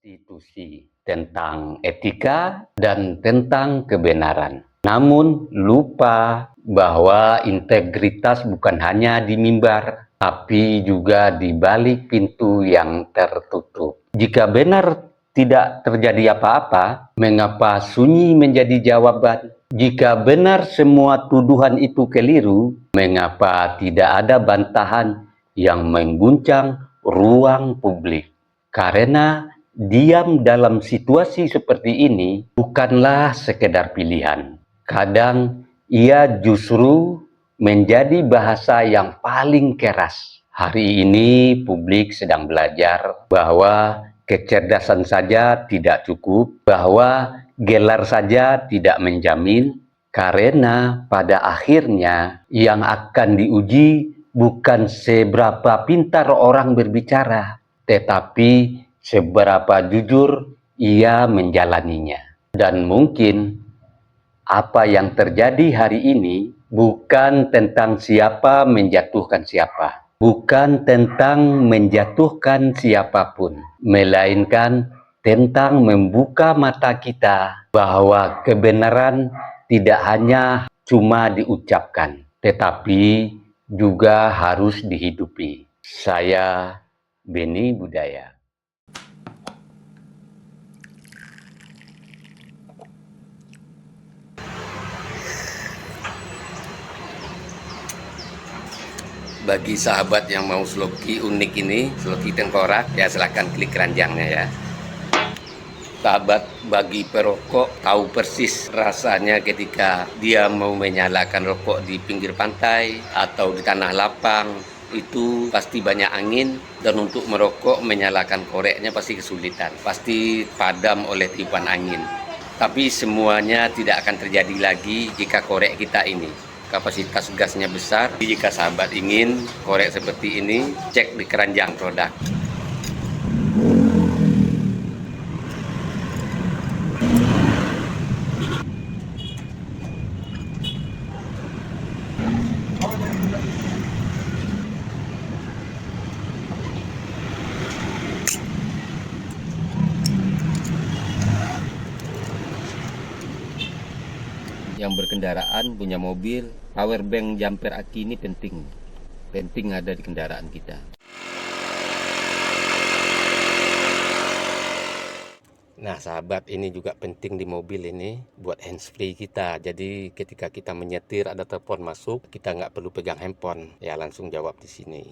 konstitusi, tentang etika, dan tentang kebenaran. Namun lupa bahwa integritas bukan hanya di mimbar, tapi juga di balik pintu yang tertutup. Jika benar tidak terjadi apa-apa, mengapa sunyi menjadi jawaban? Jika benar semua tuduhan itu keliru, mengapa tidak ada bantahan yang mengguncang ruang publik? Karena diam dalam situasi seperti ini bukanlah sekedar pilihan. Kadang ia justru menjadi bahasa yang paling keras. Hari ini publik sedang belajar bahwa kecerdasan saja tidak cukup, bahwa gelar saja tidak menjamin, karena pada akhirnya yang akan diuji bukan seberapa pintar orang berbicara, tetapi seberapa jujur ia menjalaninya. Dan mungkin apa yang terjadi hari ini bukan tentang siapa menjatuhkan siapa, bukan tentang menjatuhkan siapapun, melainkan tentang membuka mata kita bahwa kebenaran tidak hanya cuma diucapkan, tetapi juga harus dihidupi. Saya Beni Budaya. Bagi sahabat yang mau sloki unik ini, sloki tengkorak, ya silahkan klik keranjangnya ya. Sahabat bagi perokok tahu persis rasanya ketika dia mau menyalakan rokok di pinggir pantai atau di tanah lapang. Itu pasti banyak angin, dan untuk merokok menyalakan koreknya pasti kesulitan, pasti padam oleh tiupan angin. Tapi semuanya tidak akan terjadi lagi jika korek kita ini kapasitas gasnya besar. Jika sahabat ingin korek seperti ini, cek di keranjang produk. Yang berkendaraan punya mobil, power bank jumper aki ini penting ada di kendaraan kita. Nah sahabat, ini juga penting di mobil ini buat handsfree kita. Jadi ketika kita menyetir ada telepon masuk, kita nggak perlu pegang handphone, ya langsung jawab di sini.